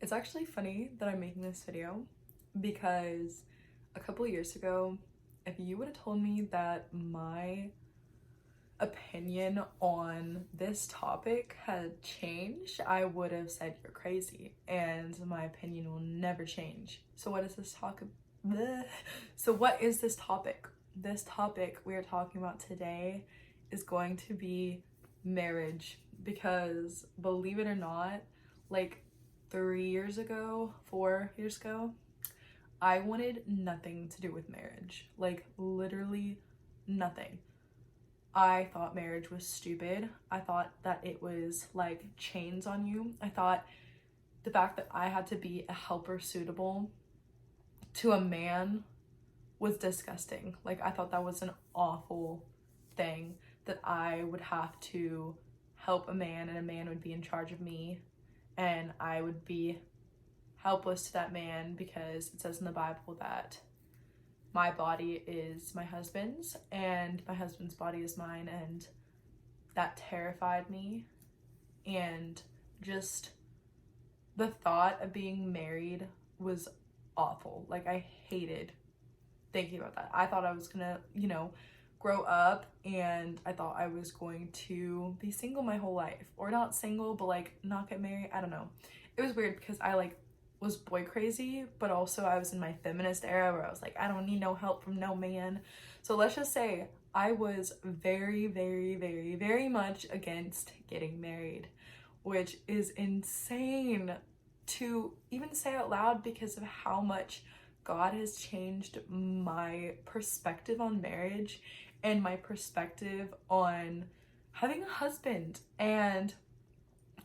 It's actually funny that I'm making this video because a couple of years ago, if you would have told me that my opinion on this topic had changed, I would have said you're crazy, and my opinion will never change. So what is this talk? So what is this topic? This topic we are talking about today is going to be marriage, because believe it or not, like 4 years ago, I wanted nothing to do with marriage. Like literally nothing. I thought marriage was stupid. I thought that it was like chains on you. I thought the fact that I had to be a helper suitable to a man was disgusting. Like I thought that was an awful thing, that I would have to help a man and a man would be in charge of me and I would be helpless to that man, because it says in the Bible that my body is my husband's and my husband's body is mine, and that terrified me. And just the thought of being married was awful. Like I hated thinking about that. I thought I was gonna, grow up and I thought I was going to be single my whole life, or not single, but like not get married. I don't know. It was weird because I like was boy crazy, but also I was in my feminist era where I was like, I don't need no help from no man. So let's just say I was very, very, very, very much against getting married, which is insane to even say out loud because of how much God has changed my perspective on marriage and my perspective on having a husband. And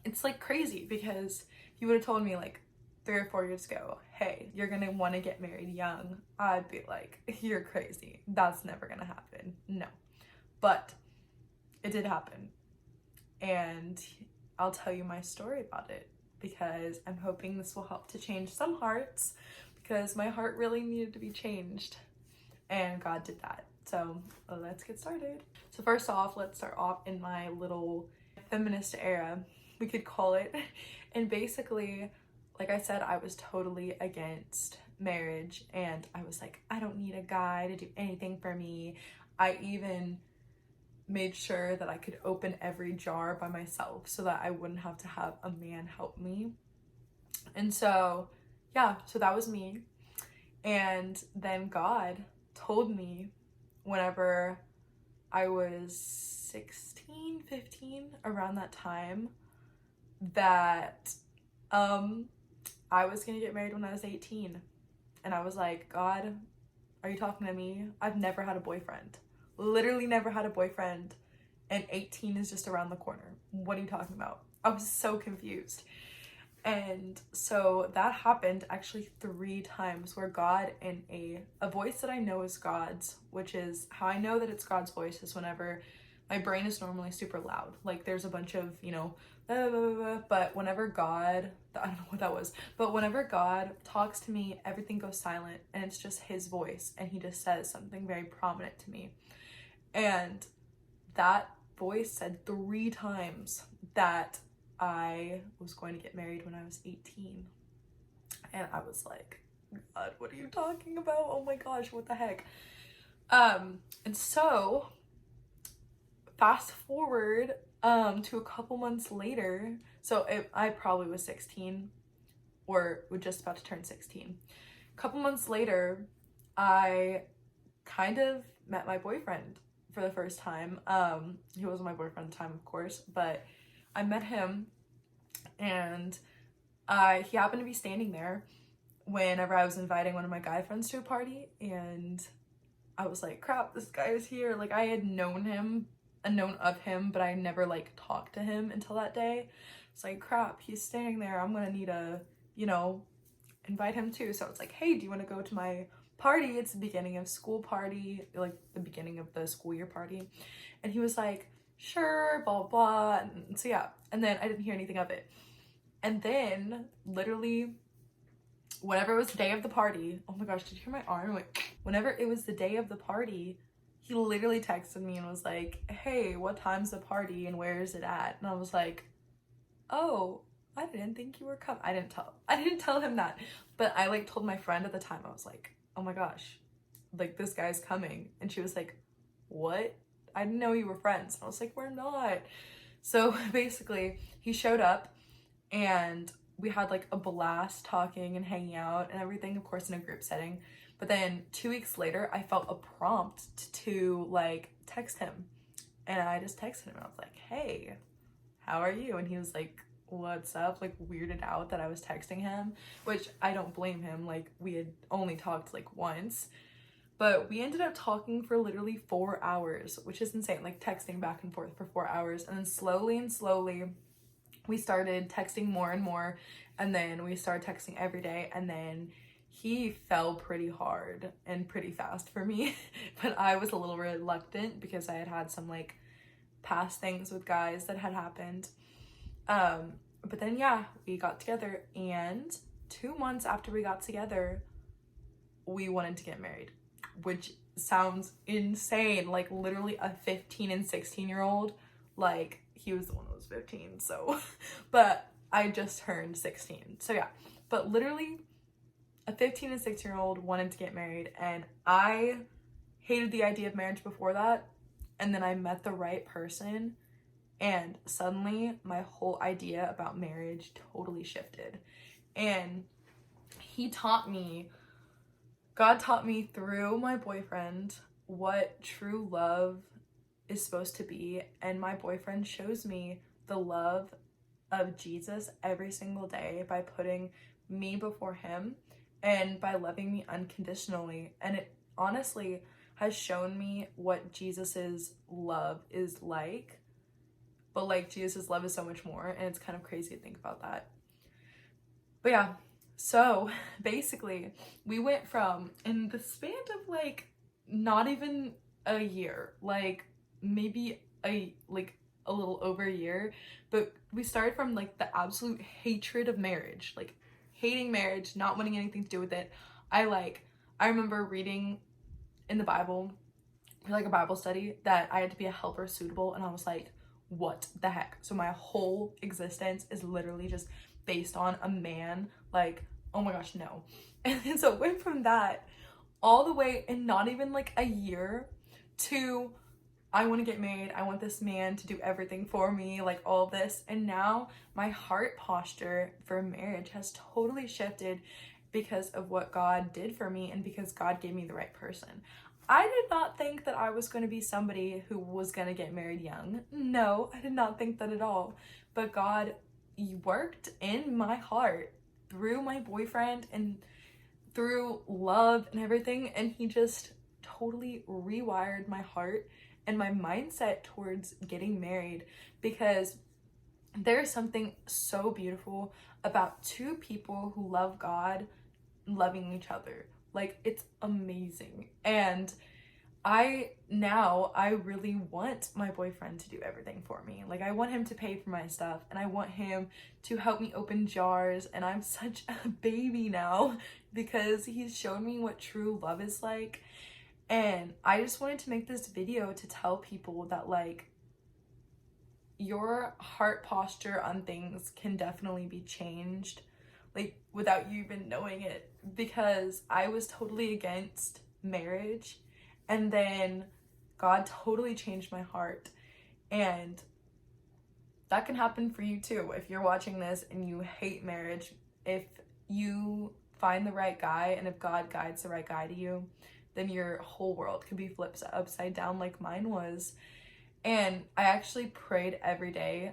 it's like crazy, because if you would have told me like 3 or 4 years ago, hey, you're gonna want to get married young, I'd be like, you're crazy. That's never gonna happen. No. But it did happen. And I'll tell you my story about it, because I'm hoping this will help to change some hearts, because my heart really needed to be changed. And God did that. So let's get started. So first off, let's start off in my little feminist era, we could call it. And basically, like I said, I was totally against marriage, and I was like, I don't need a guy to do anything for me. I even made sure that I could open every jar by myself so that I wouldn't have to have a man help me. And so, yeah, so that was me. And then God told me whenever I was 16, 15, around that time, that I was gonna get married when I was 18. And I was like, God, are you talking to me? I've never had a boyfriend. Literally never had a boyfriend. And 18 is just around the corner. What are you talking about? I was so confused. And so that happened actually 3 times, where God, in a voice that I know is God's, which is how I know that it's God's voice, is whenever my brain is normally super loud. Like there's a bunch of, blah, blah, blah, blah, but whenever God, I don't know what that was, but whenever God talks to me, everything goes silent and it's just his voice, and he just says something very prominent to me. And that voice said 3 times that I was going to get married when I was 18. And I was like, God, what are you talking about? Oh my gosh, what the heck? And so fast forward to a couple months later. So I probably was 16 or was just about to turn 16. A couple months later, I kind of met my boyfriend for the first time. He wasn't my boyfriend at the time, of course, but I met him, and he happened to be standing there whenever I was inviting one of my guy friends to a party, and I was like, crap, this guy is here. Like I had known of him, but I never like talked to him until that day. It's like, crap, he's standing there. I'm gonna need to, invite him too. So it's like, hey, do you want to go to my party? It's the beginning of school party, like the beginning of the school year party. And he was like, sure, blah, blah. And so yeah, and then I didn't hear anything of it. And then literally whenever it was the day of the party, oh my gosh, did you hear my arm? Like, whenever it was the day of the party, he literally texted me and was like, hey, what time's the party and where is it at? And I was like, oh, I didn't think you were coming. I didn't tell him that. But I like told my friend at the time, I was like, oh my gosh, like this guy's coming. And she was like, what? I didn't know you were friends. And I was like, we're not. So basically he showed up and we had like a blast talking and hanging out and everything, of course in a group setting. But then 2 weeks later, I felt a prompt to like text him. And I just texted him and I was like, hey, how are you? And he was like, what's up? Like weirded out that I was texting him, which I don't blame him. Like we had only talked like once, but we ended up talking for literally 4 hours, which is insane. Like texting back and forth for 4 hours. And then slowly and slowly we started texting more and more. And then we started texting every day. And then he fell pretty hard and pretty fast for me. But I was a little reluctant because I had had some like past things with guys that had happened. But then yeah, we got together, and 2 months after we got together, we wanted to get married, which sounds insane. Like literally a 15 and 16-year-old, like he was the one who was 15, so but I just turned 16. So yeah, but literally a 15 and 16-year-old wanted to get married, and I hated the idea of marriage before that. And then I met the right person, and suddenly my whole idea about marriage totally shifted. And God taught me through my boyfriend what true love is supposed to be. And my boyfriend shows me the love of Jesus every single day by putting me before him and by loving me unconditionally. And it honestly has shown me what Jesus's love is like. But like Jesus's love is so much more, and it's kind of crazy to think about that. But yeah, so basically we went from, in the span of like not even a year, like maybe a little over a year, but we started from like the absolute hatred of marriage, like hating marriage, not wanting anything to do with it. I remember reading in the Bible for like a Bible study that I had to be a helper suitable, and I was like, what the heck? So my whole existence is literally just based on a man. Like, oh my gosh, no. And so it went from that all the way in not even like a year to I want to get married. I want this man to do everything for me, like all this. And now my heart posture for marriage has totally shifted because of what God did for me and because God gave me the right person. I did not think that I was going to be somebody who was going to get married young. No, I did not think that at all. But God worked in my heart through my boyfriend and through love and everything. And he just totally rewired my heart and my mindset towards getting married, because there's something so beautiful about two people who love God loving each other. Like, it's amazing. And I really want my boyfriend to do everything for me. Like, I want him to pay for my stuff, and I want him to help me open jars, and I'm such a baby now because he's shown me what true love is like. And I just wanted to make this video to tell people that like your heart posture on things can definitely be changed, like without you even knowing it, because I was totally against marriage, and then God totally changed my heart. And that can happen for you too. If you're watching this and you hate marriage, if you find the right guy and if God guides the right guy to you, then your whole world could be flipped upside down like mine was. And I actually prayed every day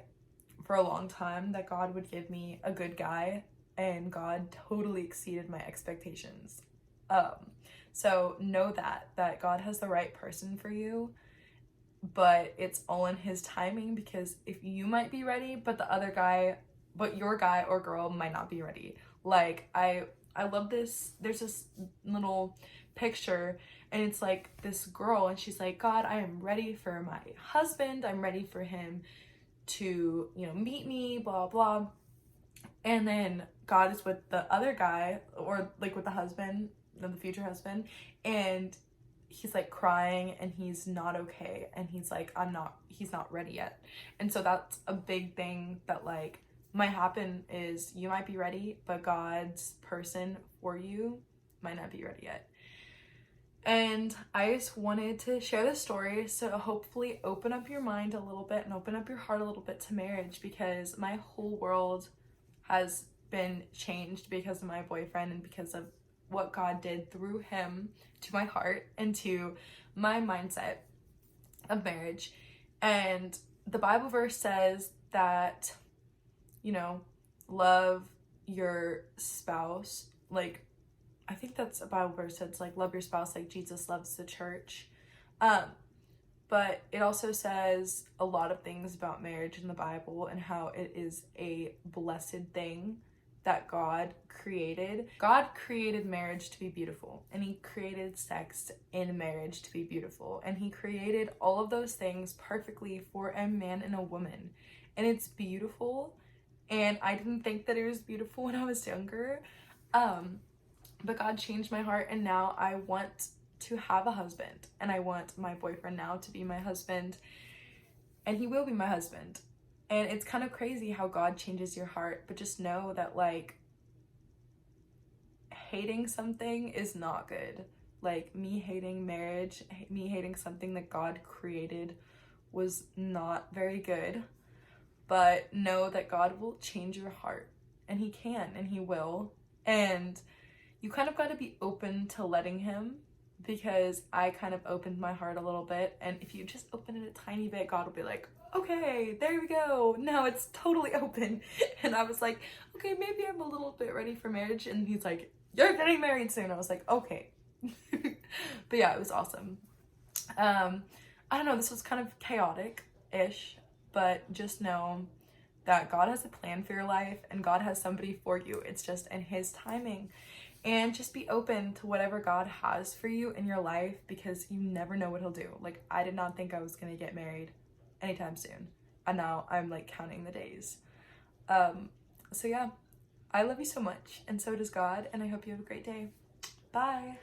for a long time that God would give me a good guy, and God totally exceeded my expectations. So know that God has the right person for you, but it's all in his timing, because if you might be ready, but your guy or girl might not be ready. Like, I love this. There's this little picture, and it's like this girl, and she's like, God, I am ready for my husband. I'm ready for him to, meet me, blah, blah. And then God is with the other guy, or like with the husband, the future husband, and he's like crying and he's not okay, and he's like, he's not ready yet. And so that's a big thing that like might happen is you might be ready, but God's person for you might not be ready yet. And I just wanted to share this story so hopefully open up your mind a little bit and open up your heart a little bit to marriage, because my whole world has been changed because of my boyfriend and because of what God did through him to my heart and to my mindset of marriage. And the Bible verse says that, you know, love your spouse. Like, I think that's a Bible verse that's like, love your spouse like Jesus loves the church. But it also says a lot of things about marriage in the Bible and how it is a blessed thing that God created. God created marriage to be beautiful, and he created sex in marriage to be beautiful, and he created all of those things perfectly for a man and a woman, and it's beautiful. And I didn't think that it was beautiful when I was younger, but God changed my heart, and now I want to have a husband, and I want my boyfriend now to be my husband, and he will be my husband. And it's kind of crazy how God changes your heart, but just know that, like, hating something is not good. Like, me hating marriage, me hating something that God created was not very good. But know that God will change your heart, and he can, and he will. And you kind of got to be open to letting him, because I kind of opened my heart a little bit, and if you just open it a tiny bit, God will be like, okay, there we go, now it's totally open. And I was like, okay, maybe I'm a little bit ready for marriage, and he's like, you're getting married soon. I was like, okay. But yeah, it was awesome. I don't know, this was kind of chaotic-ish, but just know that God has a plan for your life, and God has somebody for you. It's just in his timing. And just be open to whatever God has for you in your life, because you never know what he'll do. Like, I did not think I was gonna get married anytime soon, and now I'm like counting the days. So yeah, I love you so much, and so does God, and I hope you have a great day. Bye.